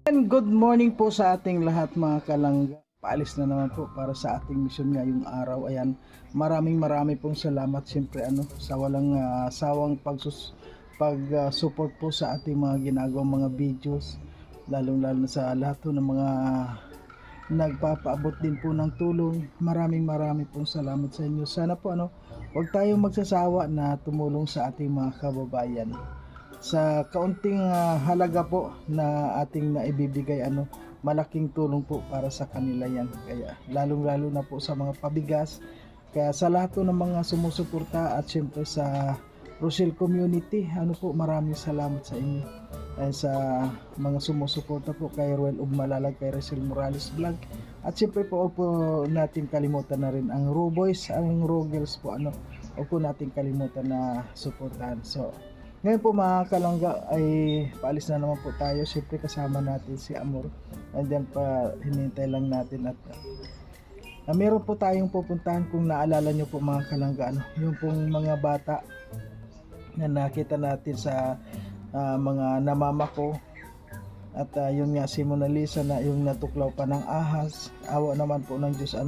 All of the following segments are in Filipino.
And good morning po sa ating lahat mga kalangga. Paalis na naman po para sa ating mission ngayong araw. Ayan, maraming pong salamat siyempre sa walang sawang pag-support po sa ating mga ginagawang mga videos. Lalong-lalo sa lahat po ng mga nagpapaabot din po ng tulong. Maraming pong salamat sa inyo. Sana po huwag tayong magsasawa na tumulong sa ating mga kababayan. Sa kaunting halaga po na ating naibibigay, malaking tulong po para sa kanila yan. Kaya lalong-lalo na po sa mga pabigas. Kaya sa lahat po ng mga sumusuporta at syempre sa Rochelle community, maraming salamat sa inyo. Ay sa mga sumusuporta po kay Ruel Ugmalalag, kay Rachel Morales Vlog. At syempre po, huwag po natin kalimutan na rin ang Raw Boys, ang Raw Girls po, huwag po natin kalimutan na suportahan. So, ngayon po mga kalangga ay paalis na naman po tayo. Siyempre kasama natin si Amor. Andiyan pa, hinintay lang natin at meron po tayong pupuntahan. Kung naalala nyo po mga kalangga, yung pong mga bata na nakita natin sa mga namamako. At yun nga si Mona Lisa na yung natuklaw pa ng ahas. Awa naman po ng Diyos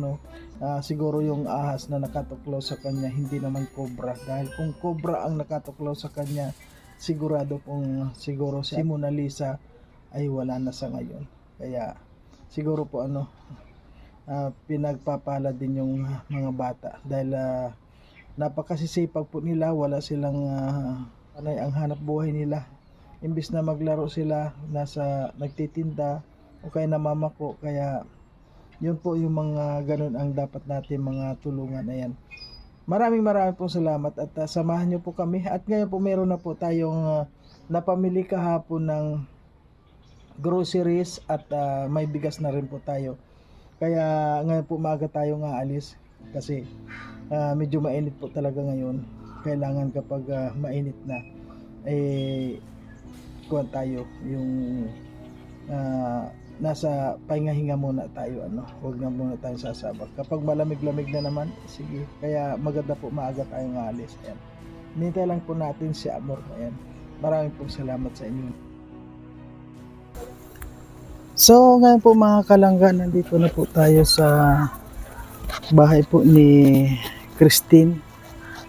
siguro yung ahas na nakatuklaw sa kanya hindi naman cobra, dahil kung cobra ang nakatuklaw sa kanya siguro si Mona Lisa ay wala na sa ngayon. Kaya siguro po pinagpapala din yung mga bata dahil napakasisipag po nila. Wala silang ang hanap buhay nila, imbis na maglaro sila nagtitinda o kaya namamako. Kaya yun po yung mga ganun ang dapat natin mga tulungan. Ayan, maraming pong salamat at samahan nyo po kami. At ngayon po meron na po tayong napamili kahapon ng groceries at may bigas na rin po tayo. Kaya ngayon po maaga tayo aalis kasi medyo mainit po talaga ngayon. Kailangan kapag mainit na kuha tayo yung nasa pahinga-hinga muna tayo, huwag na muna tayo sasabak. Kapag malamig-lamig na naman, sige, kaya maganda po maaga tayong alis. Ayan, nintay lang po natin si Amor. Ayan, maraming pong salamat sa inyo. So ngayon po mga kalangga, nandito na po tayo sa bahay po ni Christine.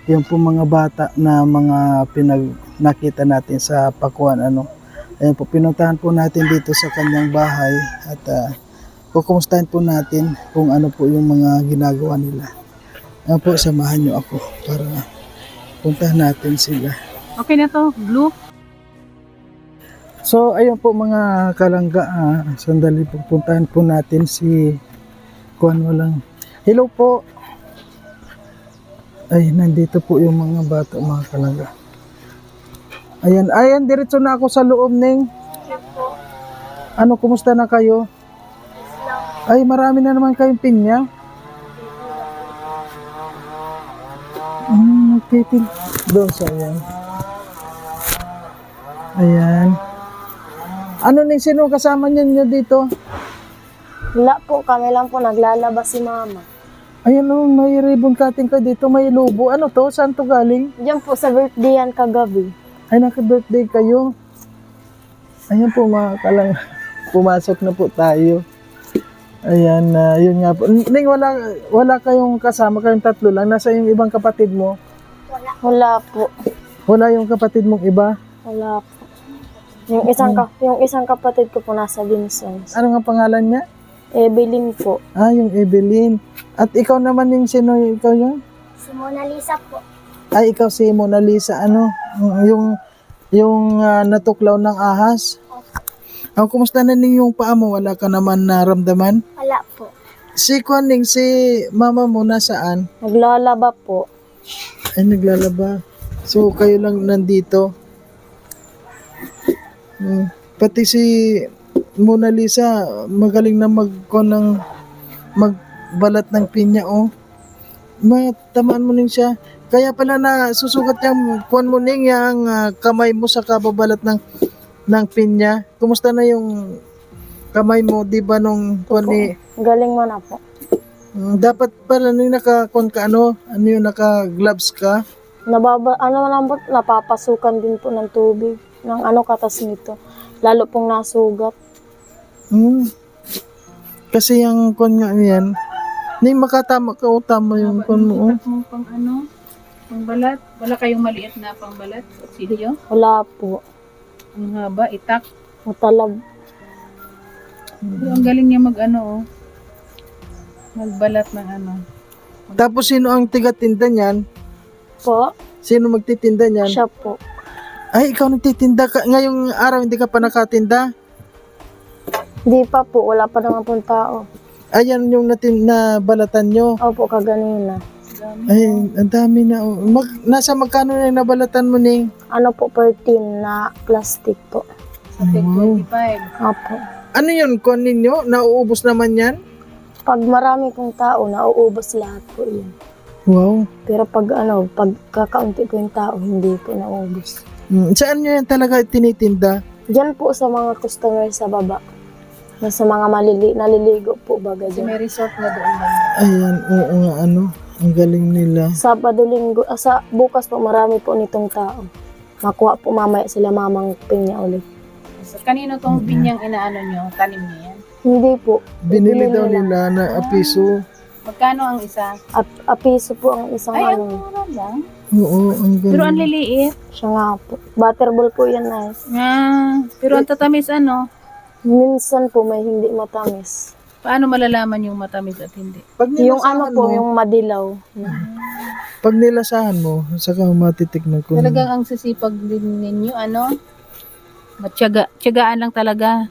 Yung po mga bata na mga nakita natin sa pakuan. Ayan po, pinuntahan po natin dito sa kanyang bahay at kukumustahin po natin kung ano po yung mga ginagawa nila. Ayan po, samahan nyo ako para puntahan natin sila. Okay na to, blue. So, ayun po mga kalangga, sandali po, puntahan po natin si Kuan walang. Hello po. Ay, nandito po yung mga bata mga kalangga. Ayan, diretso na ako sa loob ning. Kumusta na kayo? Ay, marami na naman kayong pinya. Nagtitin. Doon sa ayan. Ayan. Sino kasama niyo dito? Wala po, kami lang po naglalabas si mama. Ayan may ribbon cutting ka dito, may lobo. Ano to? Saan to galing? Diyan po sa birthday yan kagabi. Ay, naka-birthday kayo. Ayan po mga kalang, pumasok na po tayo. Ayan, yun nga po. Ning, wala kayong kasama, kayong tatlo lang. Nasa yung ibang kapatid mo? Wala po. Wala yung kapatid mong iba? Wala po. Yung isang kapatid ko po nasa Vincent. Ano nga pangalan niya? Evelyn po. Yung Evelyn. At ikaw naman yung sino? Ikaw yun? Si Mona Lisa po. Ay, ikaw si Mona Lisa. Yung natuklaw ng ahas? Kumusta na yung paa mo? Wala ka naman naramdaman? Wala po. Si Kwaning, si mama mo nasaan? Naglalaba po. Ay, naglalaba. So, kayo lang nandito. Pati si Mona Lisa, magaling na magbalat ng pinya, Matamaan mo ning siya. Kaya pala na susugat yung kuwan mo ning yung kamay mo sa kababalat ng pinya. Kumusta na yung kamay mo, di ba nung kuwan ni... Galing mo na po. Dapat pala nung naka-gloves ka? Napapasukan din po ng tubig. Ng katas nito. Lalo pong nasugat. Mm. Kasi yung kon nga yan, ni makatama ka o tama yung kon mo. Oh. Itak mo pang ano, pang balat. Wala kayong maliit na pang balat? Silyo? Wala po. Ang haba, itak. Matalab. Pero ang galing niya mag ano, oh. Magbalat ng ano. Tapos sino ang tigatinda niyan? Po, Sino magtitinda niyan? siya po. Ay, ikaw nagtitinda ka. Ngayong araw hindi ka pa nakatinda? Di pa po, wala pa naman pong tao. Ayan yung nabalatan nyo. Opo, kaganina. Ay, ang dami na. Oh. Nasa magkano na yung nabalatan mo, Ning? Ano po, 13 na plastic po. Sa Tech 25. Opo. Ano yun, kon ninyo? Nauubos naman yan? Pag marami pong tao, nauubos lahat po yun. Wow. Pero pag kakaunti ko yung tao, hindi po naubos. Saan nyo yan talaga tinitinda? Diyan po sa mga customer sa baba. Sa mga naliligo po baga Kasi dyan. may resort na doon lang. Ayan, oo nga, ano. Ang galing nila. Sabado, linggo, bukas po marami po nitong tao. Makuha po mamaya sila mamang pinya ulit. So, kanino tong binyang inaano nyo? Tanim niyo yan? Hindi po. Binili Binili daw nila. nila na apiso. Magkano ang isa? Apiso po ang isang Ay, ang ano. mura lang. Oo, ang galing. Pero ang liliit. Siya nga po. Butterball po yan ay. Pero ang tatamis ano? Minsan po may hindi matamis. Paano malalaman yung matamis at hindi? Pag Yung ano nilasahan po, mo, yung madilaw. pag nilasahan mo, saka matitikman ko. Talagang ang sisipag din ninyo, ano? Matyaga. Tiyagaan lang talaga.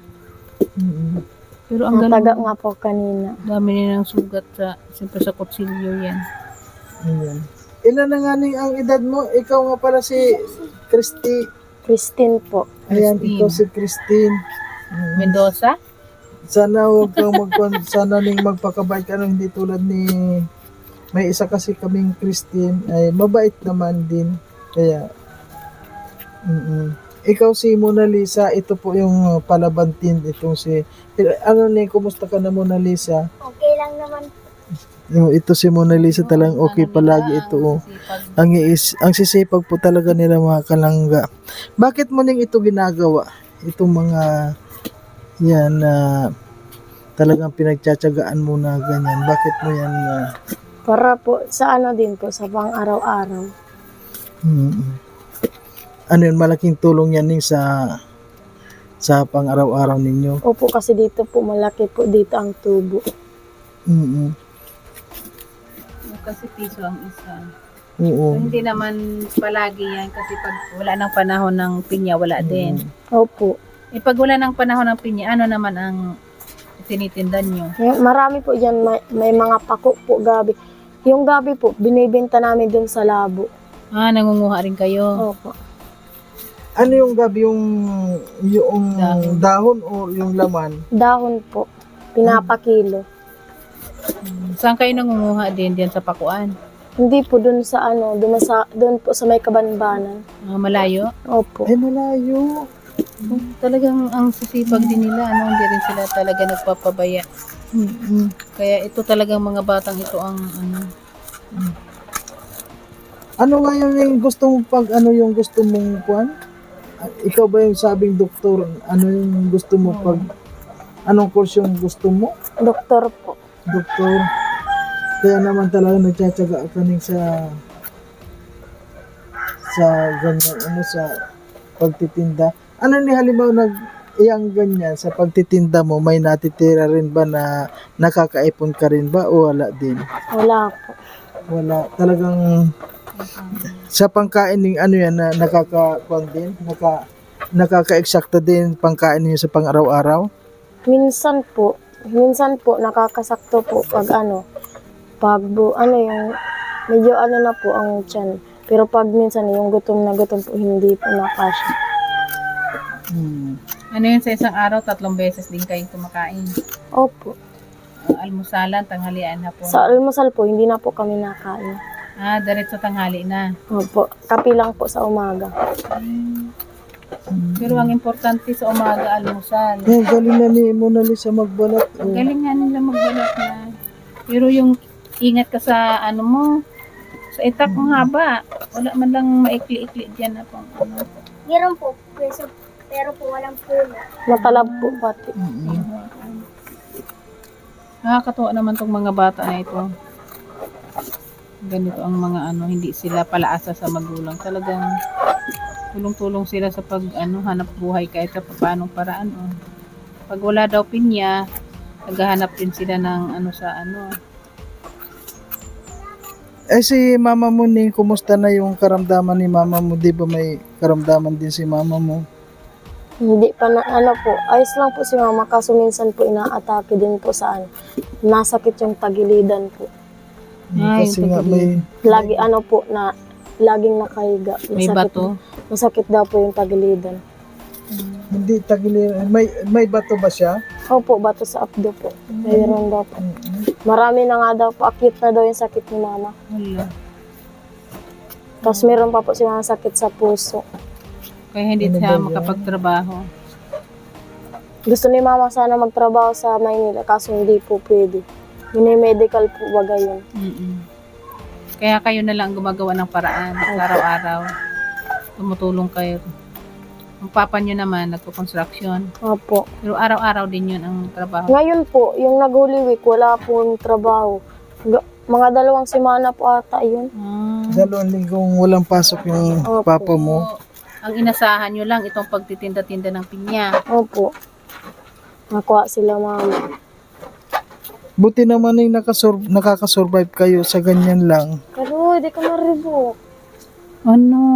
Mm. Pero ang Ang taga galing. nga po kanina. Dami nilang sugat siyempre sa kutsilyo yan. Ayan. Ilan na nga Ning ang edad mo? Ikaw nga pala si Christy. Christine po. Ayan, Christine. ikaw si Christine. Mendoza? Sana huwag kang sana Ning magpakabait ka no, hindi tulad ni may isa kasi kaming Christine ay mabait naman din. Kaya ikaw si Mona Lisa, ito po yung palabantin itong si ano Ning, kumusta ka na Mona Lisa? Okay lang naman. Ito si Mona Lisa talagang okay palagi ito. Oh. Ang sisipag po talaga nila mga kalangga. Bakit mo Ning ito ginagawa? Itong mga yan na talagang pinagtsatsagaan mo na ganyan. Bakit mo yan Para po sa ano din po, sa pang araw-araw. ano yun, malaking tulong yan Ning sa pang araw-araw ninyo. Opo, kasi dito po, malaki po dito ang tubo. Kasi piso ang isa. Oo. Hindi naman palagi yan kasi pag wala ng panahon ng pinya, wala din. Opo. Pag wala ng panahon ng pinya, ano naman ang tinitindan nyo? Marami po dyan, may mga pako po gabi. Yung gabi po, binibenta namin dun sa labo. Nangunguha rin kayo. Opo. Ano yung gabi yung dahon o yung laman? Dahon po, pinapakilo. Saan kayo nangunguha din? Diyan sa pakuan? Hindi po dun sa ano, dun po sa may kabanbanan. Malayo? Opo. Ay, malayo. Talagang ang sisipag din nila, hindi rin sila talaga nagpapabaya. Kaya ito talagang mga batang ito ang Ano nga yung gusto mo yung gusto mong kuan? Ikaw ba yung sabing doktor? Ano yung gusto mo anong course yung gusto mo? Doktor po. Doktor. Kaya naman talaga nagtsatsaga ka Ning sa ganyan, sa pagtitinda. Ano ni halimbawa iyang ganyan sa pagtitinda mo, may natitira rin ba na nakakaipon ka rin ba o wala din? Wala po. Wala. Talagang sa pangkain ng ano yan na nakakakuan din, nakaka-eksakto din pangkain niyo sa pang-araw-araw. Minsan po nakakasakto po pag yung medyo na po ang tiyan. Pero pag minsan yung gutom na gutom po, hindi po nakasya. Ano yun, sa isang araw, 3 beses din kayong kumakain? Opo. Almusalan, tanghalian, hapon? Sa almusal po, hindi na po kami nakain. Diretso tanghali na. Opo. Kape lang po sa umaga. Pero ang importante sa umaga, almusal. Oh, galing na ni Mona Lisa magbalat. Ang galing nga nila magbalat na. Pero yung ingat ka sa sa itak ng haba. Wala man lang maikli-ikli dyan na pang Meron po. Peso. pero po walang puno. Matalab po pati. Nakakatuwa naman tong mga bata na ito. Ganito ang mga ano, hindi sila palaasa sa magulang. Talagang tulong-tulong sila sa pag hanap buhay kahit sa paanong paraan. Oh. Pag wala daw pinya, naghahanap din sila ng Eh si mama mo Ning, kumusta na yung karamdaman ni mama mo? Di ba may karamdaman din si mama mo? Hindi pa na, po, ayos lang po si mama, kaso minsan po inaatake din po sa nasakit yung tagilidan po. Ay, Kasi nga may Lagi po na, laging nakahiga. may bato. Masakit daw po yung tagilidan. hindi tagili. May bato ba siya? Opo, bato sa abdo po. Mayroon daw po. Marami na nga daw po, acute na daw yung sakit ni mama. Wala. Tapos meron pa po si mama sakit sa puso. Kaya hindi Ano siya ba yan? makapagtrabaho. Gusto ni mama sana magtrabaho sa Maynila, kaso hindi po pwede. Medical po baga yun. Kaya kayo na lang gumagawa ng paraan araw-araw. Tumutulong kayo. Ang papa nyo naman, nagpo-construction. Opo. Pero araw-araw din yun ang trabaho. Ngayon po, yung nag-Holy Week, wala pong trabaho. Mga 2 semana po ata yun. 2 linggong walang pasok yung Opo. papa mo. Ang inasahan nyo lang itong pagtitinda-tinda ng pinya. Opo. Nakuha sila mama. Buti naman ay nakakasurvive kayo sa ganyan lang. Pero hindi ka maribok.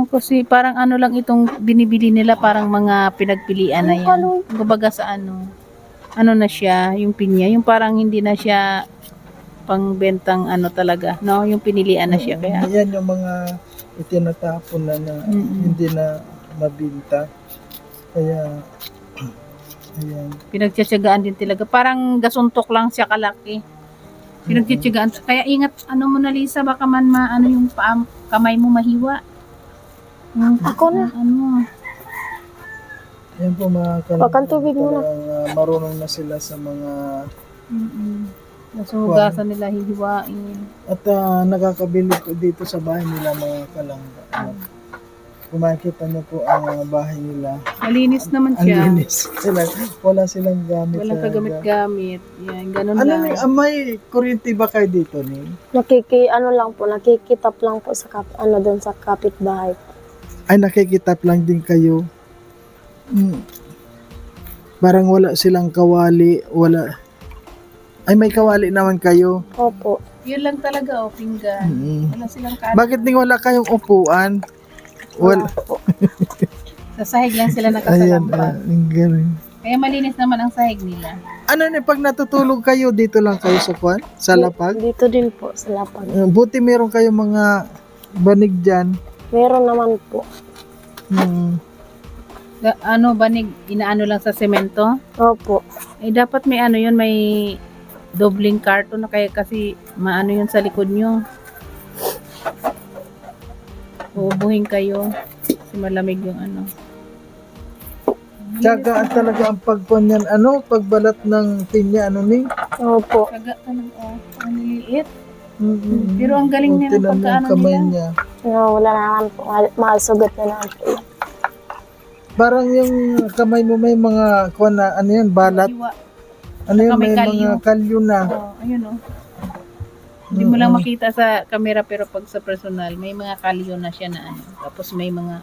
Kasi parang lang itong binibili nila, parang mga pinagpilian na yan. Kumbaga sa na siya, yung pinya, yung parang hindi na siya pangbentang talaga, no? Yung pinilian na siya. Kaya Yan yung mga itinatapon na hindi na mabinta. Kaya ayan. pinagtsatsagaan din talaga. Parang gasuntok lang siya kalaki. Pinagtsatsagaan. Kaya ingat, Mona Lisa, baka man yung kamay mo mahiwa. Ako na. Yan po mga Pakan tubig muna. marunong na sila sa mga Nasuhugasan nila, hihiwain. at nakakabili po dito sa bahay nila mga kalangga. Kung makikita niyo po ang bahay nila, Malinis naman ang siya. linis. Wala silang gamit. Walang sa- kagamit-gamit. Yan, ganun Ano lang. may kuryente ba kayo dito ni? Nakikitap lang po sa doon sa kapitbahay. Ay nakikitap lang din kayo. Parang wala silang kawali, wala. Ay may kawali naman kayo. Opo. Yun lang talaga, pinggan. Wala silang Bakit din wala kayong upuan? Wala. po. Sa sahig lang sila Ayan, nakasalampa. ang galing. Kaya malinis naman ang sahig nila. Ano na pag natutulog kayo dito lang kayo sa kwan? Sa lapag? Dito din po sa lapag. Buti meron kayong mga banig dyan. Meron naman po. Banig, inaano lang sa semento? Opo. Dapat may yun, may dobling karton na kaya kasi maano yun sa likod nyo. Uubuhin kayo. Kasi malamig yung Tsagaan talaga ang pagkwan yan. Pagbalat ng pinya, ni? Opo. Kaga talaga, ang liliit. Pero ang galing nila Tinan mo yung pagkaano kamay nila. niya. No, wala naman po. Mahal sugat na naman po. Parang yung kamay mo may mga kwan na, balat. Hiwa. May Saka may mga kalyo na. Ayun. Hindi mo lang makita sa camera pero pag sa personal, may mga kalyo na siya na Tapos may mga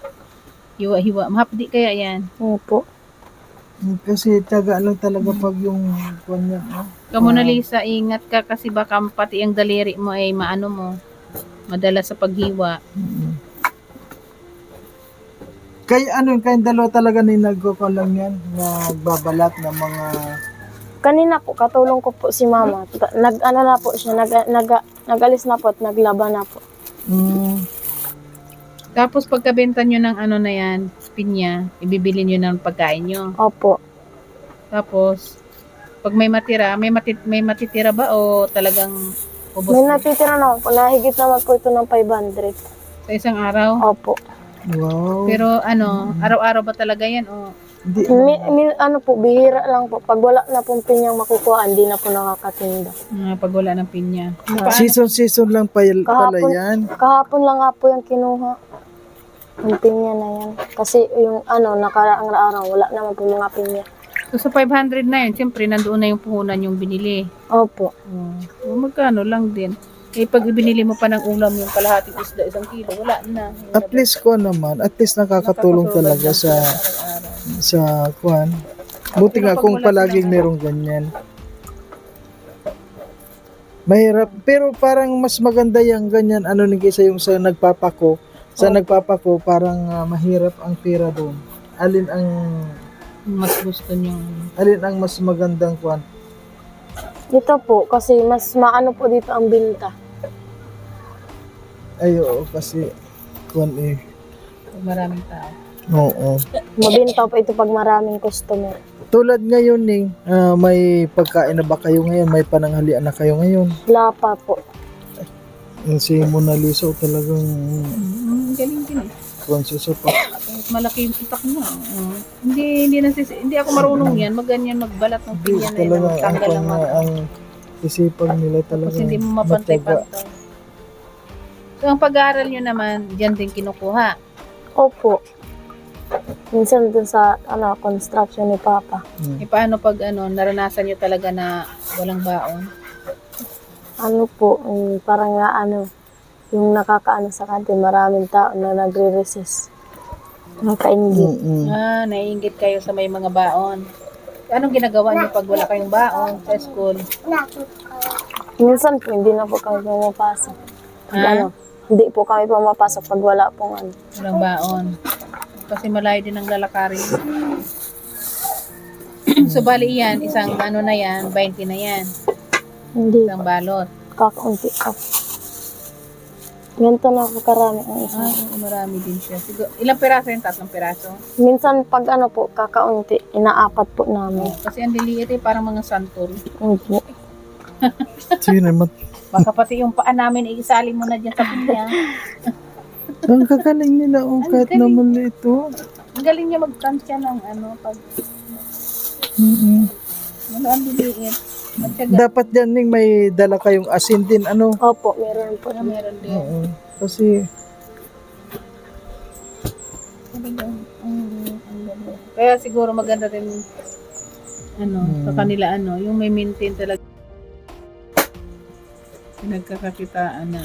hiwa-hiwa. Mahapdi kaya yan. Opo. Kasi taga lang talaga pag yung kwan niya. Mona Lisa, ingat ka kasi baka pati ang daliri mo ay madala sa paghiwa. Kayong dalawa talaga ni nagkukon lang yan, nagbabalat ng mga... Kanina po, katulong ko po si mama. Na po siya, nag-alis na po at naglaban na po. Tapos pagkabenta nyo ng na yan, pinya, ibibili nyo ng pagkain nyo. Opo. Tapos, pag may matira, may matitira ba o talagang ubos May na? natitira na po. Nahigit naman po ito ng 500. Sa isang araw? Opo. Wow. Pero araw-araw ba talaga yan o Hindi, Bihira lang po. Pag wala na pong pinyang makukuha, hindi na po nakakatinda. pag wala ng pinya? season lang pala Kahapon. yan. Kahapon lang nga po yung kinuha. Ang pinya na yan. Kasi yung nakaraang araw, wala naman po mga pinya. So sa 500 na yun, siyempre nandoon na yung puhunan yung binili. Opo. Magkano lang din. Eh pag ibinili mo pa ng ulam yung kalahating isda, 1 kilo, wala na. At least at least nakakatulong talaga sa kuan. Buti Pero nga pag kung wala palaging silang- merong ganyan. Mahirap, pero parang mas maganda yung ganyan kaysa yung sa nagpapako. Sa nagpapako parang mahirap ang pera doon. Mas gusto nyo. Alin ang mas magandang kuan? Dito po, kasi mas maano po dito ang binta. Ay, oo, kasi kuan eh. Maraming tao. Oo. Mabinta po ito pag maraming customer. Tulad ngayon may pagkain na ba kayo ngayon? May pananghalian na kayo ngayon? Wala pa po. Yung si Mona Lisa talagang Galing din eh. conscious pa. Malaki yung itak mo. Hindi ako marunong yan. Maganyan magbalat ng pinya na yun. Talaga Magtanggal ng mga. ang isipang nila talaga. Kasi hindi mo mapantay-pantay. So ang pag-aaral nyo naman, dyan din kinukuha. Opo. Minsan dun sa construction ni Papa. E paano pag naranasan nyo talaga na walang baon? Ano po, parang yung nakakaano sa kantin, maraming tao na nagre-recess. Nakakaingit. Naiinggit kayo sa may mga baon. Anong ginagawa nyo pag wala kayong baon sa school? Minsan po, hindi na po kami pumapasok. Hindi po kami pumapasok pag wala pong Walang baon. Kasi malayo din ang lalakarin. So bali yan, isang na yan, 20 na yan. Hindi Isang balot. kakaunti ka. Ganito na po karami ang isa. Marami din siya. Siguro, ilang piraso yung 3 piraso? Minsan pag po, kakaunti, inaapat po namin. Kasi ang liliit parang mga santol. Hindi. Sige naman. Baka pati yung paa namin, iisali mo na dyan sa pinya. Ang kagaling nila kahit galing. naman ito. Ang galing niya mag-tansya ng pag ang liliit. Matyaga. Dapat yan may dala kayong asin din Opo, meron po. Meron din. Oo. Kasi Kaya siguro maganda rin sa kanila yung may maintain talaga pinagkakakitaan na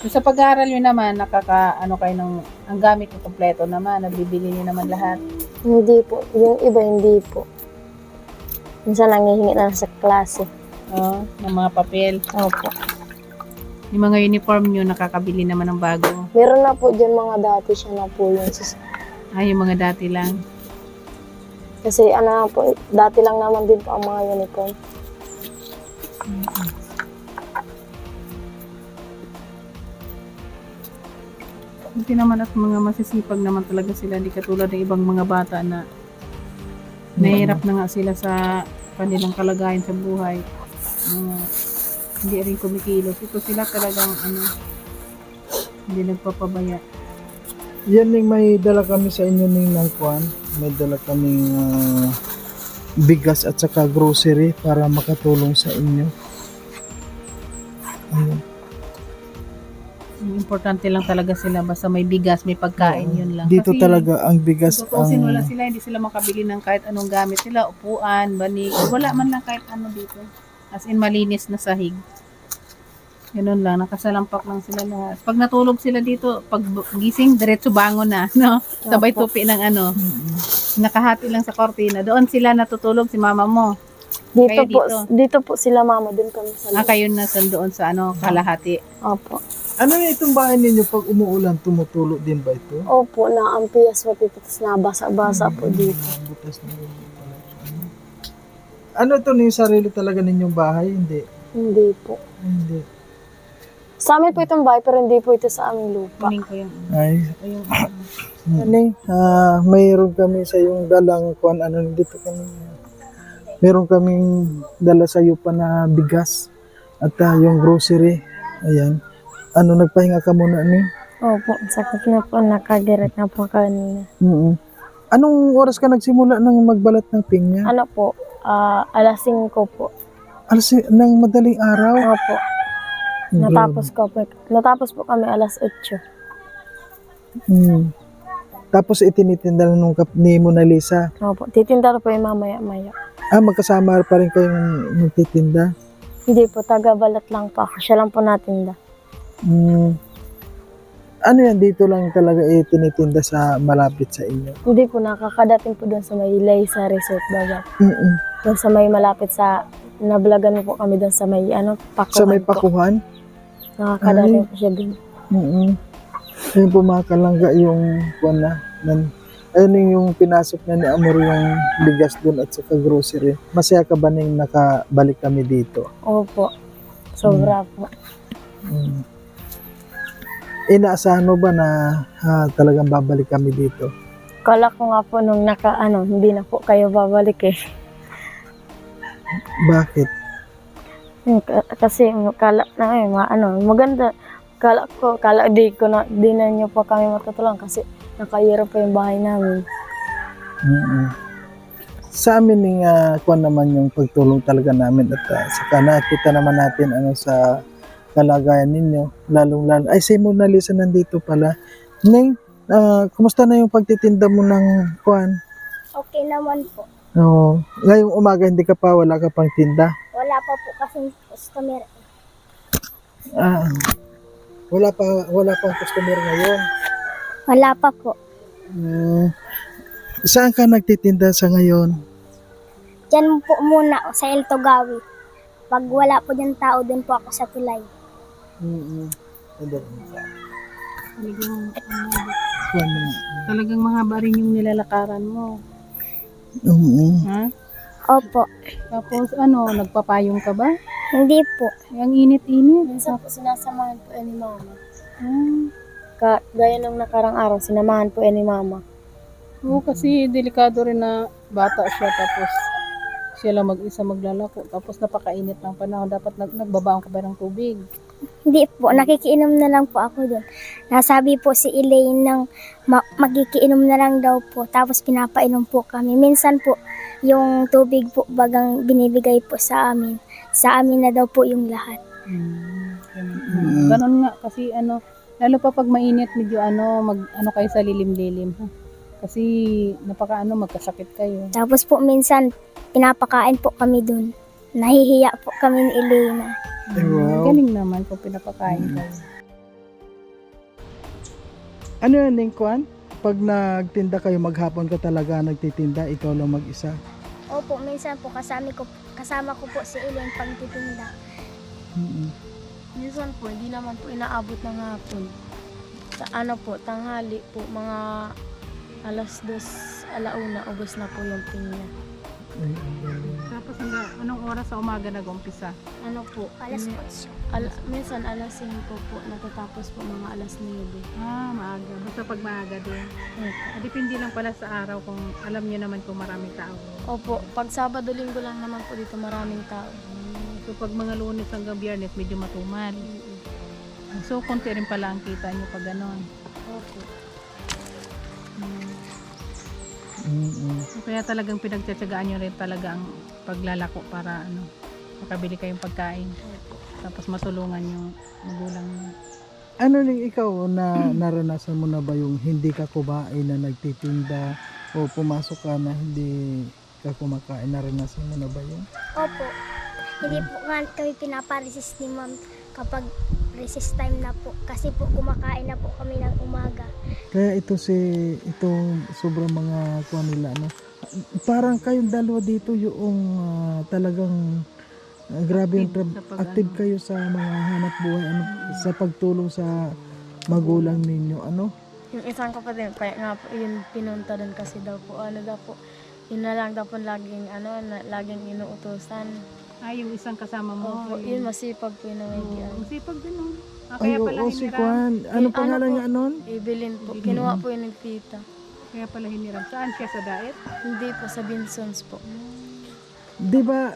So, sa pag-aaral nyo naman kayo ang gamit nyo kompleto naman, nabibili nyo naman lahat. Hindi po. Yung iba, hindi po. Minsan nangihingi na sa klase. Ng mga papel. Opo. Yung mga uniform nyo, nakakabili naman ng bago. Meron na po dyan mga dati siya na po yun. Yung mga dati lang. Kasi po, dati lang naman din po ang mga uniform. Hindi naman at mga masisipag naman talaga sila. Hindi katulad ng ibang mga bata na nahihirap na nga sila sa kanilang kalagayan sa buhay. Hindi rin kumikilos. Ito sila talagang hindi nagpapabaya. yan may dala kami sa inyo ng kuan. May dala kaming bigas at saka grocery para makatulong sa inyo. Ayun. Importante lang talaga sila. Basta may bigas, may pagkain, yun lang. Dito Kasi, talaga ang bigas Kasi wala sila, hindi sila makabili ng kahit anong gamit sila, upuan, banig, wala man lang kahit ano dito. As in, malinis na sahig. Ganun lang, nakasalampak lang sila lahat. Pag natulog sila dito, pag gising, diretso bangon na, no? Sabay tupi ng nakahati lang sa kortina. Doon sila natutulog, si mama mo. Dito Kayo po, dito po sila mama, dun kami sa Kayo na doon sa kalahati. Opo. Ano na itong bahay ninyo pag umuulan, tumutulo din ba ito? Opo, naampias po dito, tapos nabasa-basa po dito. Butas na yun. Ano ito yung sarili talaga ninyong bahay? Hindi. Hindi po. Hindi. Sa amin po itong bahay, pero hindi po ito sa aming lupa. Kuning ko yung, Ay. yung Aning, mayroon kami sa yung dalang kuan dito kami. Meron kaming dala sa iyo pa na bigas at yung grocery. Ayan. Nagpahinga ka muna ni? Opo, sakit na po, nakagirat na po kanina. Anong oras ka nagsimula ng magbalat ng pinya? Ano po, alas 5 po. Alas ng madaling araw? Opo. Natapos po kami alas 8. Mm. Tapos itinitinda na nung ni Mona Lisa. Opo, titinda po yung mamaya-maya. Magkasama pa rin kayong magtitinda? Hindi po, taga-balat lang po ako. Siya lang po natinda. Mm. Ano yan, dito lang talaga tinitinda sa malapit sa inyo? Hindi po, nakakadating po doon sa may Laysa Resort Bagat. Mm-mm. Doon sa may malapit sa, nablagan po kami doon sa may, Pakuhan Sa may po. Pakuhan? Nakakadating po siya doon. Mm-mm. Yung pumakalangga yung ayun yung pinasok na ni Amor yung bigas doon at saka grocery. Masaya ka ba nang nakabalik kami dito? Opo, sobra po. Mm. Inaasahan mo ba na talagang babalik kami dito? Kala ko nga po nung hindi na po kayo babalik eh. Bakit? Kasi kala maganda. Kala di na nyo pa kami matutulungan kasi nakahirap pa yung bahay namin. Mm-mm. Sa amin yung kuwan naman yung pagtulong talaga namin at saka nakita naman natin sa kalagayan ninyo, lalong ay si Mona Lisa nandito pala. Neng, kumusta na yung pagtitinda mo ng kuwan? Okay naman po. Oo. Ngayong umaga wala ka pang tinda? Wala pa po kasing customer. Wala pang customer ngayon. Wala pa po. Saan ka nagtitinda sa ngayon? Diyan po muna sa El Togawi. Pag wala po dyan tao, dun po ako sa Tulay. Talagang mahaba rin yung nilalakaran mo. Ha? Opo. Tapos nagpapayong ka ba? Hindi po. Ang init-init. Minsan po sinasamahan po ni Mama. Ah. Gaya nung nakarang araw, sinamahan po ni Mama. Oo, kasi delikado rin na bata siya tapos siya lang mag-isa maglalako. Tapos napakainit ng panahon. Dapat nagbabaon ka ba ng tubig? Hindi po. Nakikiinom na lang po ako dun. Nasabi po si Elaine ng magikiinom na lang daw po. Tapos pinapainom po kami. Minsan po, yung tubig po bagang binibigay po sa amin. Sa amin na daw po yung lahat. Ganon nga kasi lalo pa pag mainit medyo kayo sa lilim-lilim ha. Kasi magkasakit kayo. Tapos po minsan, pinapakain po kami dun. Nahihiya po kami ni Elena. Wow. Galing naman kung pinapakain kayo. Ano yan, Ning Kuan? Pag nagtinda kayo, maghapon ka talaga nagtitinda, ikaw lang mag-isa? Opo, minsan po kasama ko po si Elaine pag titinda. Minsan po, hindi naman po inaabot ng hapon. Tanghali po, mga alas 2, alauna, ubos na po yung pinya. Tapos anong oras sa umaga nag-umpisa? Alas 8. Minsan alas 5 po, natatapos po mga alas 9. Maaga. Basta pag maaga din. Depende lang pala sa araw kung alam niyo naman kung maraming tao. Opo, pag Sabado, Linggo lang naman po dito maraming tao. So pag mga Lunes hanggang Biyernes medyo matumal. So konti rin pala ang kita niyo pag ganon. Opo. So, kaya talagang pinagtsatsagaan nyo rin talaga ang paglalako para makabili kayong pagkain. Tapos matulungan yung magulang nyo. Ano ning ikaw na naranasan mo na ba yung hindi ka kumain na nagtitinda o pumasok ka na hindi ka kumakain, naranasan mo na ba yun? Opo. Hindi po nga kami pinaparesist ni Ma'am kapag recess time na po. Kasi po kumakain na po kami ng umaga. Kaya ito sobrang mga kuha nila parang kayong dalawa dito yung talagang grabe yung active kayo sa mga hanap buhay sa pagtulong sa magulang ninyo Yung isang kapatid, kaya nga po yun pinunta doon kasi daw po, yun na lang daw po laging inuutosan. Yung isang kasama mo. Opo, yun masipag po yun. Masipag din ay kaya pala oo si hiniram. Kuan anong pangalan niya anon? Evelyn po, kinuha po yun ng tita. Kaya pala hiniram. Saan siya sa diet? Hindi po, sa Binsons po. Di ba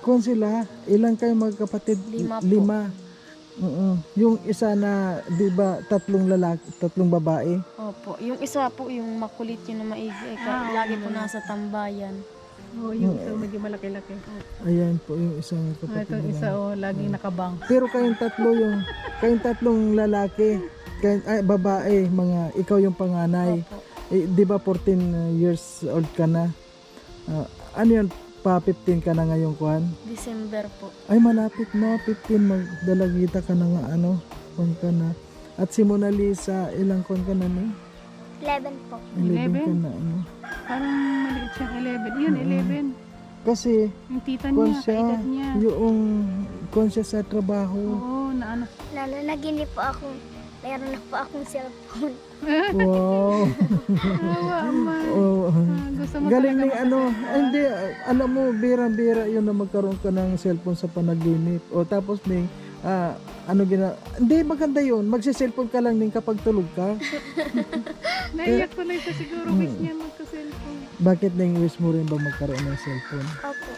kung sila ilang kayo magkapatid? 5 po. 5. Yung isa na, di ba, 3 babae? Opo, yung isa po, yung makulit yun na maigi, lagi po nasa tambayan. Oh, yung isa medyo malaki-laki. Ayan po yung isang Ah, kapatid itong nila. isa laging nakabang. Pero kayong tatlong lalaki, babae, ikaw yung panganay. Opo. Di ba 14 years old ka na? Ano yun, pa 15 ka na ngayong kuhan? December po. Ay, malapit na, 15, magdalagita ka na nga, kuhan ka na. At si Mona Lisa, ilang kuhan ka na, no? 11 po. 11 ka 11? na, Parang maliit siyang 11. Yun, 11. Kasi, Yung tita kuhan niya, siya, kaedad niya. yung kuhan siya sa trabaho. Oo, na ano. Nananaginip po ako. Meron na po akong cellphone. Wow. Awa, ama. Oh, Gusto mo galing talaga ng ano, hindi, alam mo, bira-bira yun na magkaroon ka ng cellphone sa panaginip. O tapos may, hindi, maganda yun. Magsi-cellphone ka lang din kapag tulog ka. Naiyak ko lang siya siguro. Wish niya magka-cellphone. Bakit na wish mo rin ba magkaroon ng cellphone? Opo.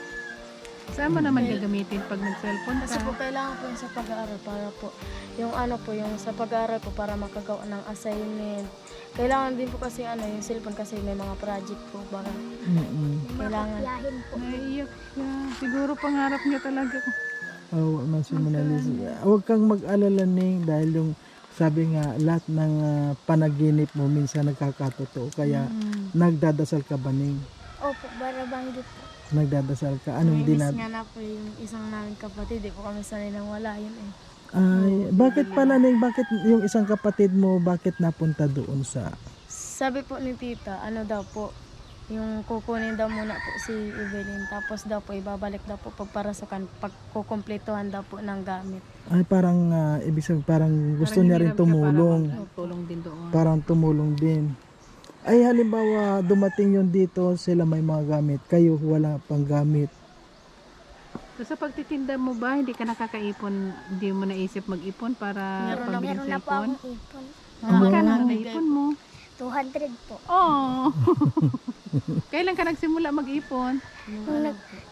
Saan mo naman gagamitin pag nag-cellphone Kasi po ka? kailangan po yung sa pag-aaral para po, yung sa pag-aaral po para makagawa ng assignment. Kailangan din po kasi yung cellphone kasi may mga project po baka kailangan. Yahin po. Naiyak siya. Siguro pangarap niya talaga. Oh, man si Mona Lisa. Huwag kang mag-alala Ning, dahil yung sabi nga lahat ng panaginip mo minsan nagkakatotoo. Kaya nagdadasal ka ba Ning? Opo, barabanggit po. Nagdadasal ka? Anong Nainis dinat? nga na po yung isang namin kapatid, di po kami sanay nang wala yun eh. Ay, bakit pala Ning? Bakit yung isang kapatid mo, bakit napunta doon sa... Sabi po ni tita, daw po, yung kukunin daw muna po si Evelyn, tapos daw po ibabalik daw po pagparasukan, pagkukumpletuhan daw po ng gamit. Ay, parang, ibig sabihin, parang gusto niya rin tumulong. Tulong din doon. Parang tumulong din. Ay, halimbawa, dumating yun dito, sila may mga gamit, kayo wala pang gamit. So, sa pagtitinda mo ba, hindi ka nakakaipon, hindi mo naisip mag-ipon para pambili Meron ng na po cellphone? akong ipon. Magkano Ano, ang naipon mo? 200 po. Oh. Kailan ka nagsimula mag-ipon?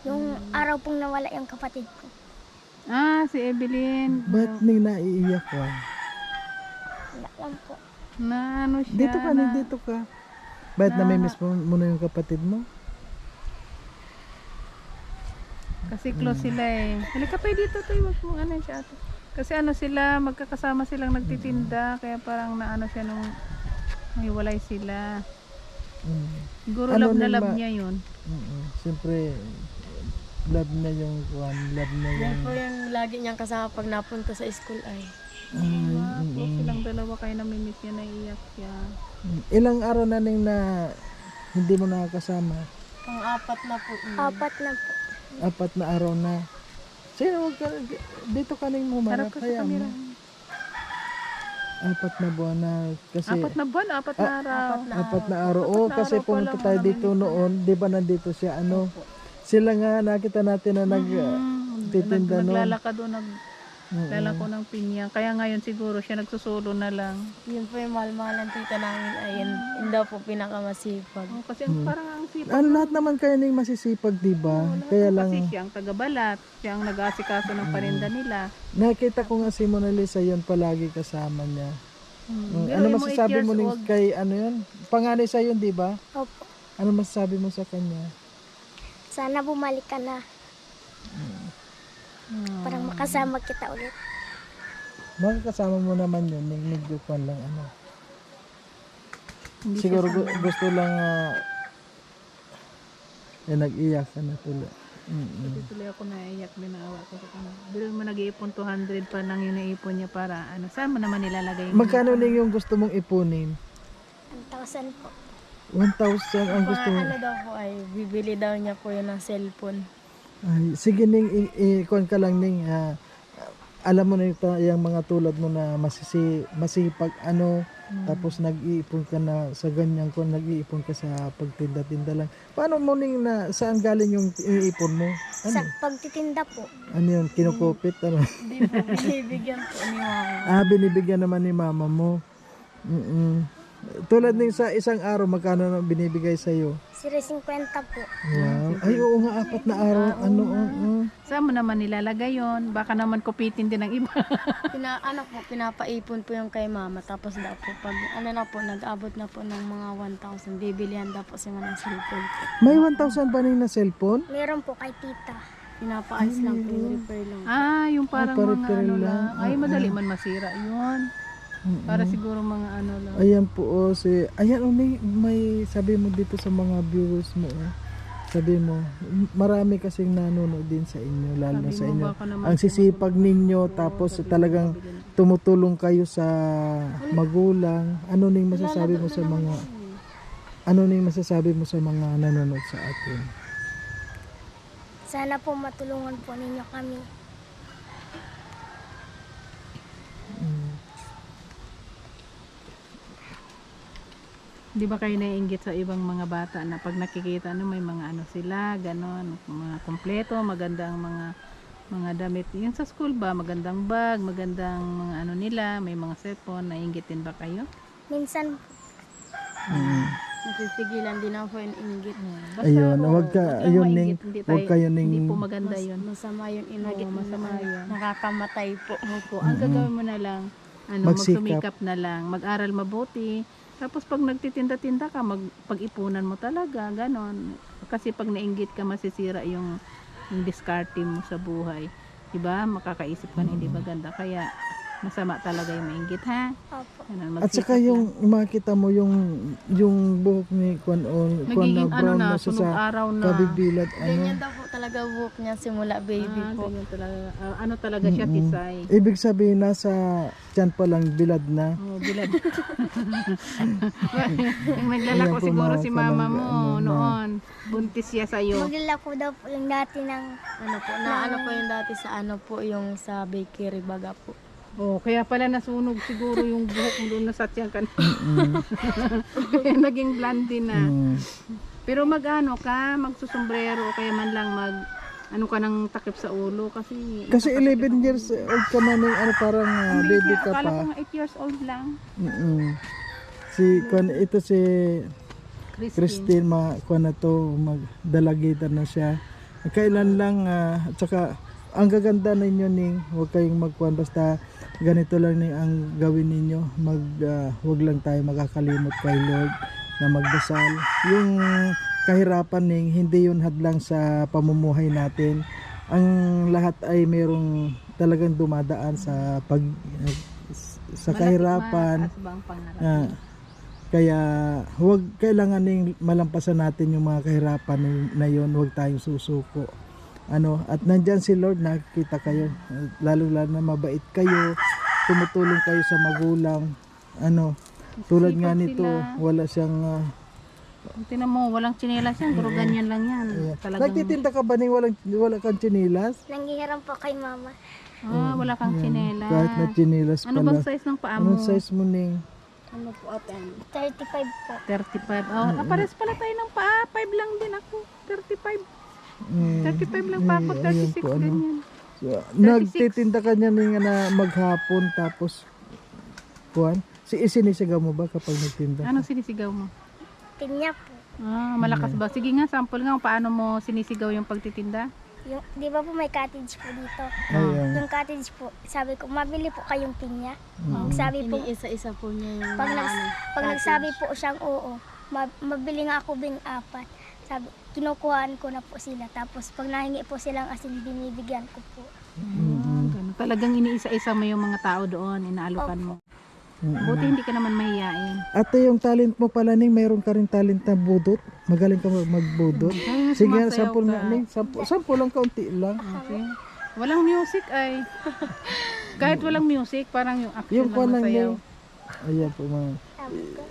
Yung araw pong nawala yung kapatid ko. Ah, si Evelyn. Ba't Ning naiiyak ka? Wala lang po. Na ano siya? Dito ka, Ning, dito ka. Ba't namimiss mo na yung kapatid mo? Kasi close sila eh. Halika pa dito tayo, wag mo ano siya ate. Kasi sila, magkakasama silang nagtitinda, kaya parang naano siya nung hiwalay sila. Siguro Ano love na nang love niya yun. Siyempre, love na yung love na Yan yung... po yung lagi niyang kasama pag napunta sa school ay. Close silang dalawa, kaya namimiss niya, naiiyak siya. Ilang araw na Ning na hindi mo nakakasama? Pang-apat na po. 4 na po. 4 na araw na. Sino, huwag ka, dito ka Ning Harap mumarap. ka sa Kaya camera. mo. 4 na buwan na. Kasi, 4 na buwan, 4 na araw. 4 na araw. Oo, na kasi araw pa pumunta lang tayo namin dito noon. Di ba nandito siya, Sila nga, nakita natin na titinda noon. Naglalakad doon, naglalako ng pinya. Kaya ngayon siguro siya nagsusulo na lang. Yun po yung mahal-mahal ng tita namin ay yun daw po pinakamasipag. Oh, kasi parang ang sipag. Lahat naman kayo Ning masisipag, di ba? Kaya lang, Kasi siya ang tagabalat, siya ang nag-aasikaso ng parinda nila. nakita ko nga si Mona Lisa yun palagi kasama niya. Pero Ano yung masasabi 8 mo years Ning old, kay yun? Panganay sa yun, di ba? Opo. Ano masasabi mo sa kanya? Sana bumalik ka na. Parang makasama kita ulit. Makakasama mo naman yun, medyo kwan lang hindi Siguro siya sana. gusto lang nag-iyak ka na tuloy. Kasi tuloy ako naiyak din, naawa ko sa kanya. Pero mo nag-iipon 200 pa lang yung naipon niya para saan mo naman nilalagay yung Magkano Ning yung gusto mong ipunin? 1,000 po. 1,000 ang gusto mo. Daw po ay bibili daw niya po yun ng cellphone. Ay, sige Ning, ikon ka lang Ning. Alam mo na yung mga tulad mo na masipag tapos nag-iipon ka na sa ganyan ko, nag-iipon ka sa pagtinda-tinda lang. Paano mo Ning saan galing yung iipon mo? Sa pagtitinda po. Ano yun, kinukupit? Ano? Hindi po binibigyan po ni mama. Binibigyan naman ni mama mo. Tulad ng sa isang araw, magkano na binibigay sa'yo? 0.50 po. Wow. Ay, oo nga, 4 na araw. Ano, oo. Saan mo naman nilalagay yon? Baka naman kupitin din ng iba. Pinapaipon po yung kay mama. Tapos daw po, pag nag-abot na po ng mga 1,000, bibilihan daw po siya ng cellphone po. May 1,000 ba na cellphone? Meron po kay tita. Pinapaayos lang po, yung repair lang. Yung parang mga pare-pare ano lang. lang. Ay, madali man masira yun. Para siguro mga ano lang. Ayan po, ayan, may sabi mo dito sa mga viewers mo, sabi mo, marami kasing nanonood din sa inyo, lalo na Sabi sa mo, inyo. baka naman Ang sisipag ninyo, tapos talagang tumutulong kayo sa magulang. Ano ning masasabi mo sa mga, nanonood sa atin? Sana po matulungan po ninyo kami. Di ba kayo naiinggit sa ibang mga bata na pag nakikita may mga ano sila, ganon, mga kompleto, maganda ang mga damit. Yung sa school ba, magandang bag, magandang mga ano nila, may mga cellphone, naiinggit din ba kayo? Minsan Nasisigilan din ako yung inggit. Basta, Ayun, wag ka, lang ayun mainggit, ning, wag kayo hindi ning, po maganda yun. Masama yung inggit. Oo, masama yun. Nakakamatay po. Opo, ang gagawin mo na lang, Magsikap. magsumikap na lang, mag-aral mabuti. Tapos pag nagtitinda-tinda ka, pag-ipunan mo talaga, ganon. Kasi pag nainggit ka, masisira yung diskarte mo sa buhay. Diba? Makakaisip ka na hindi maganda. Kaya masama talaga yung mainggit, ha? opo. Ganon, at saka magsikap yung lang. makita mo yung buhok ni Kwan na Nagiging brown na siya sunog sa araw na. kabibilat, Ganyan daw po talaga buhok niya simula baby po. Ganyan talaga. Ano talaga siya, tisay. Ibig sabihin nasa tiyan pa lang bilad na. Oh, bilad. Yung naglalako Ayan po, siguro mga si mama mo kalangga, noon. Buntis siya sa'yo. Maglalako daw po yung dati ng Ano po yung dati sa yung sa bakery baga po. Oh, kaya pala nasunog siguro yung buhok mo doon na sa tiyan ka. Kaya naging blondie na. Pero mag-ano ka, magsusombrero o kaya man lang ano ka ng takip sa ulo kasi 11 years old ka na ning parang baby ka akala ko pa. nga 8 years old lang. Ito si Christine. Christine, kuwan na to, magdalagitan na siya. Kailan lang, at saka ang gaganda ninyo ning, huwag kayong magkuhan, basta ganito lang ning ang gawin ninyo. Huwag lang tayo makakalimot kay Lord na magdasal. Yung kahirapan ning, hindi yun hadlang sa pamumuhay natin. Ang lahat ay merong talagang dumadaan sa kahirapan. Mataas ba ang pangarap? Kaya huwag kailangan ning malampasan natin yung mga kahirapan na yun, huwag tayong susuko. At nandyan si Lord, nakikita kayo, lalo na mabait kayo, tumutulong kayo sa magulang. Tulad nga Sipag nito, sila. wala siyang Tingnan mo, walang tsinelas yan, pero ganyan lang yan. Talagang, nagtitinda ka ba ning wala kang tsinilas? nanghihiram po kay mama. wala kang tsinelas. Kahit na tsinilas Ano bang pala. size ng paa mo? Anong size mo ning? Ano po ate? 35 po. 35. Oh, pares pala tayo ng paa. 5 lang din ako. 35. 35 lang pa ako. 36 ganyan. Nagtitinda ka niya ning na maghapon tapos kuan? Isinisigaw mo ba kapag nagtinda? Anong sinisigaw mo? Pinya po. Malakas ba? Sige nga, sample nga. Paano mo sinisigaw yung pagtitinda? Yung, di ba po may cottage po dito? Ayan. Yung cottage po, sabi ko, mabili po kayong pinya. Sabi po, Iniisa-isa po niya yung pag, mga pag nagsabi po siyang oo, mabili nga ako bing 4. Sabi, kinukuhaan ko na po sila. Tapos pag nahingi po silang asin, binibigyan ko po. Ganun. Talagang iniisa-isa mo yung mga tao doon. Inaalukan mo. Buti hindi ka naman mahiyain. Ate, yung talent mo pala ning, mayroon ka rin talent na budot. Magaling ka magbudot. Sige, sumasayaw sample ka. nga ning. Sample lang, kaunti lang. Okay. Walang music ay. Kahit walang music, parang yung action Yung lang kuan lang masayaw. ning. Ayan po mga. Sabi ko,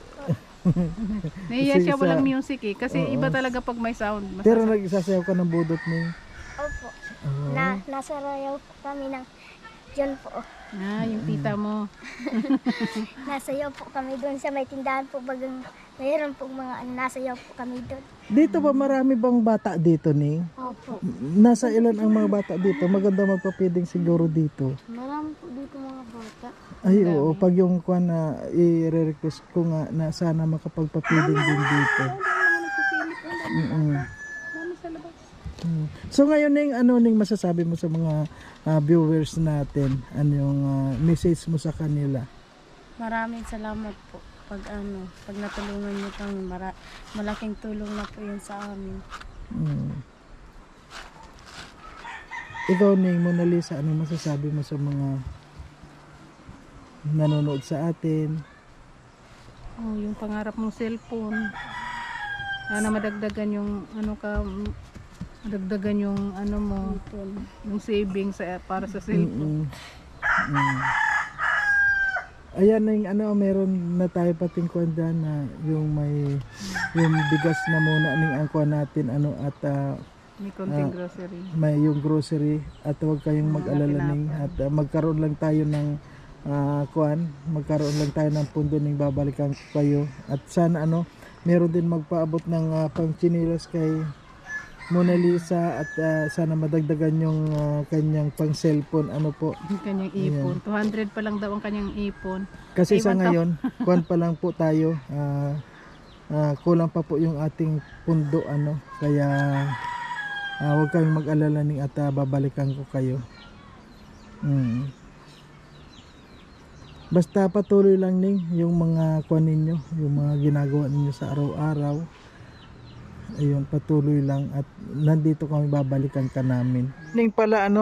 Nahiya Kasi siya sa- walang music eh. Kasi Oo. iba talaga pag may sound. Pero nagsasayaw ka ng budot ning. opo. Oo. Nasa rayaw po kami ng, dyan po. yung tita mo. Nasayaw po kami doon sa may tindahan po. Bagang mayroon po mga nasayaw po kami doon. Dito ba marami bang bata dito ning? Opo. Nasa ilan ang mga bata dito? Maganda magpapiding siguro dito. Marami po dito mga bata. Ay, oo, pag yung kuan na i-request ko nga na sana makapagpapiling din dito. Mm-mm. So ngayon ning ano ning masasabi mo sa mga viewers natin? Ano yung message mo sa kanila? Maraming salamat po. Pag natulungan niyo kami, malaking tulong na po yun sa amin. Mm. Ikaw ning Mona Lisa, ano masasabi mo sa mga nanonood sa atin? Oh, yung pangarap mong cellphone. Sana madagdagan yung madagdagan yung mo, yung savings para sa cellphone. Ayan na yung meron na tayo pating kuwan dyan na yung yung bigas na muna ning angkuhan natin at May konting grocery. may yung grocery at huwag kayong mag-alala ning at magkaroon lang tayo ng magkaroon lang tayo ng pundo ning babalikan ko kayo at sana meron din magpaabot ng pangchinilas kay Mona Lisa at sana madagdagan yung kanyang pang cellphone po Yung kanyang ipon. 200 pa lang daw ang kanyang ipon. kasi Ay, sa 1,000. ngayon kuwan pa lang po tayo kulang pa po yung ating pundo kaya huwag kayong mag-alala ning at babalikan ko kayo. Basta patuloy lang ning yung mga kuwan ninyo, yung mga ginagawa ninyo sa araw-araw. Ayun, patuloy lang at nandito kami, babalikan ka namin. Ning pala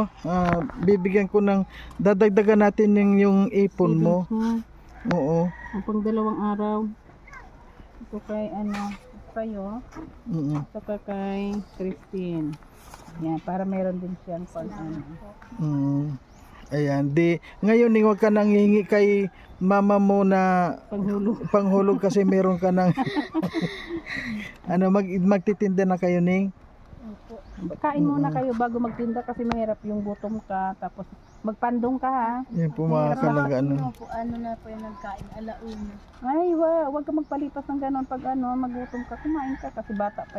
bibigyan ko ng dadagdagan natin yung ipon mo. Oo. Ang pang 2 araw. Ito kay kayo. Saka kay Christine. Yan, para meron din siyang Ayan, ngayon huwag ka nang hihingi kay mama mo na panghulog kasi meron ka nang magtitinda na kayo ning. Kain muna kayo bago magtinda kasi mahirap yung gutom ka tapos magpandong ka ha. Yan po mga kalaga na po yung nagkain, alauna. Ay, wag ka magpalipas ng ganon pag magutom ka, kumain ka kasi bata pa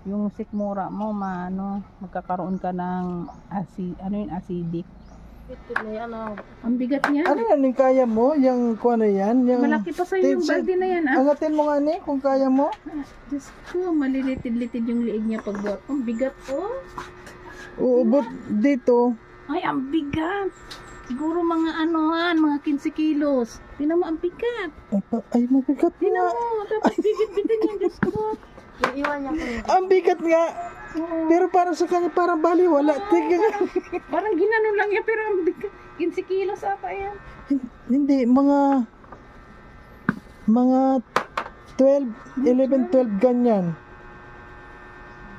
yung sikmura mo magkakaroon ka ng acidic. Ito na Ang bigat niya. Ano yan, yung kaya mo? Yung kuha na yan? Yung Malaki pa sa'yo yung balde na yan angatin mo nga kung kaya mo. Diyos ko, malilitid-litid yung liig niya pagbuhat. Ang bigat po. Uubot dito. Ay, ang bigat. Siguro mga mga 15 kilos. Tingnan mo, ang bigat. Ay mabigat Tingnan nga. mo, tapos bigit-bitin yung Diyos ko. Iwan niya ko. Ang bigat nga. Pero para sa kanya parang baliwala. Parang ginano lang yan, pero ang bigat. 15 kilos ata yan. Hindi, mga 12, 11, 12 ganyan.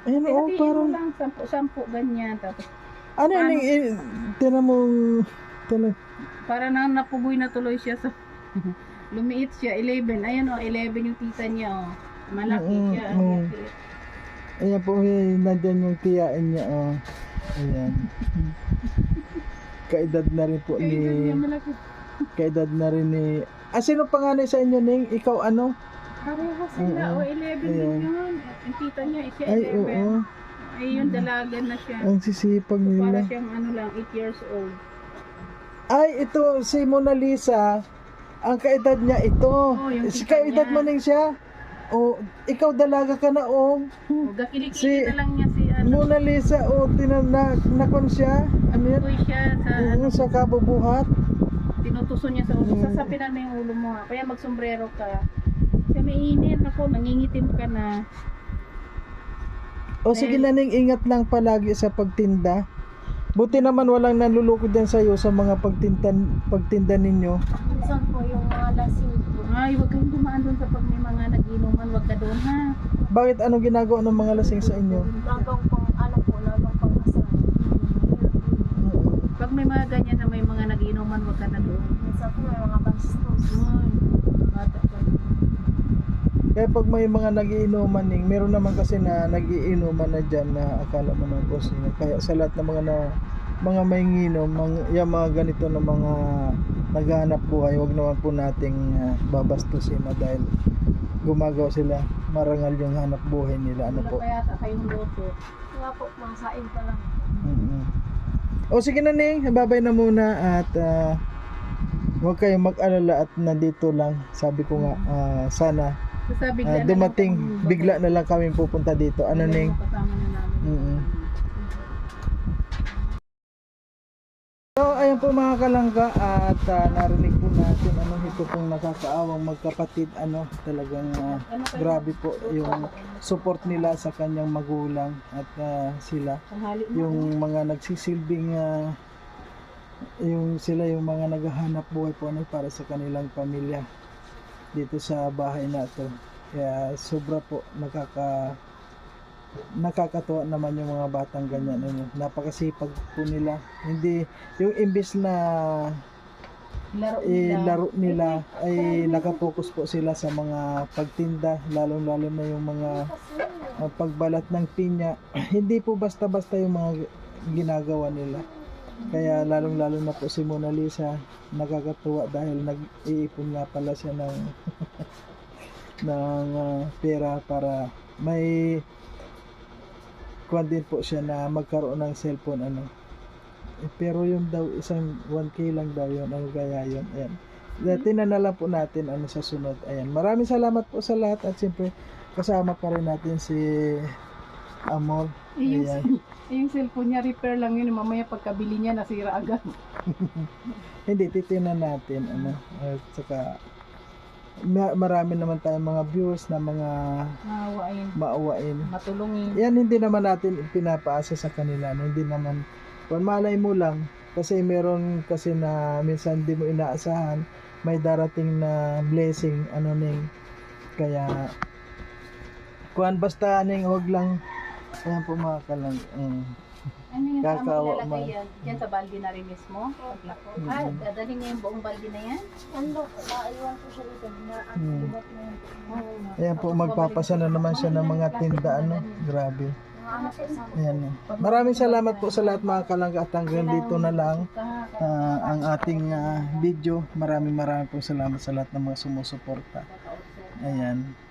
Ayun Hatiin parang mo lang, 10 ganyan. Tapos, ano yun, tinan mo para napugoy na tuloy siya sa... Lumiit siya, 11. Ayan 11 yung tita niya Malaki siya. Malaki. Ayan po, nandyan yung tiyain niya Ayan. Kaedad na rin po Malaki. kaedad na rin ni sino panganay sa inyo ning? Ikaw Parehas sila. 11 din yun. Yung tita niya, siya 11. Ay, oo. Ay, yun, dalagan na siya. Ang sisipag Para nila. siyang 8 years old. Ay, ito si Mona Lisa. Ang kaedad niya ito. yung Si tita kaedad niya. mo ning siya. Ikaw dalaga ka na Gakilikili na lang niya si Mona Lisa tinanakon siya. Ano yan? Uy siya sa Sa kabubuhat. tinutuso niya sa ulo. Sasapin na yung ulo mo Kaya magsombrero ka. Kasi may init nangingitim ka na. Sige na ning, ingat lang palagi sa pagtinda. Buti naman walang nanluloko din sa'yo sa mga pagtinda ninyo. Minsan po yung mga lasing po. Ay, huwag kayong dumaan doon sa pag may mga nag-inuman. Huwag ka doon ha. Bakit anong ginagawa ng mga lasing sa inyo? Lagang pang asal. Pag may mga ganyan na may mga nag-inuman, huwag ka na doon. Minsan po may mga bastos. Ay, bata pa. Kaya pag may mga nagiinuman meron naman kasi na nagiinuman na dyan na akala mo ng kusina. Kaya sa lahat ng mga may nginom, yung mga ganito na mga naghahanap buhay, wag naman po nating babastusin dahil gumagawa sila, marangal yung hanap buhay nila. Ano po? Kaya kayong loto. Wala po, mga sain pa lang. Sige na ning, babay na muna at Huwag kayong mag-alala at nandito lang. Sabi ko nga, sana Basta bigla na lang dumating, kami bigla na lang kami pupunta dito. Ano ning? kasama na namin. Mm. So, ayan po mga kalangga at narinig po natin ito pong nakakaawang magkapatid talagang grabe po yung support nila sa kanyang magulang at sila Tanghali na. yung mga nagsisilbing yung sila yung mga naghahanap buhay po para sa kanilang pamilya dito sa bahay na to. Kaya sobra po nakakatuwa naman yung mga batang ganyan. Napakasipag po nila. Hindi yung imbis na laro nila ay nakapokus po sila sa mga pagtinda, lalo na yung mga pagbalat ng pinya. Hindi po basta-basta yung mga ginagawa nila. Kaya lalo na po si Mona Lisa nakakatuwa dahil nag-iipon nga pala siya ng ng pera para may kuwan din po siya na magkaroon ng cellphone pero yun daw isang 1K lang daw yun kaya yun ayan. Tinan na lang po natin sa sunod. Ayan, maraming salamat po sa lahat at siyempre kasama pa rin natin si Amor. Ayan. Yung cellphone niya, repair lang yun. Mamaya pagkabili niya, nasira agad. Hindi, titinan natin at saka marami naman tayong mga viewers na mga maawain. Matulungin. Yan hindi naman natin pinapaasa sa kanila. Hindi naman, kung malay mo lang, kasi meron kasi na minsan di mo inaasahan, may darating na blessing, kaya, kuan basta wag lang, ayan po mga kalang, Ano yung Kakawa saan mo man. ilalagay yan? Yan sa balde na rin mismo? Paglako. Dadalhin niya yung buong balde na yan? Naiwan ko siya dito. Hmm. Na Ayan po, magpapasa na naman siya ng mga tinda, grabe. Ayan. Maraming salamat po sa lahat mga kalangga at hanggang dito na lang ang ating video. Maraming po salamat sa lahat ng mga sumusuporta. Ayan.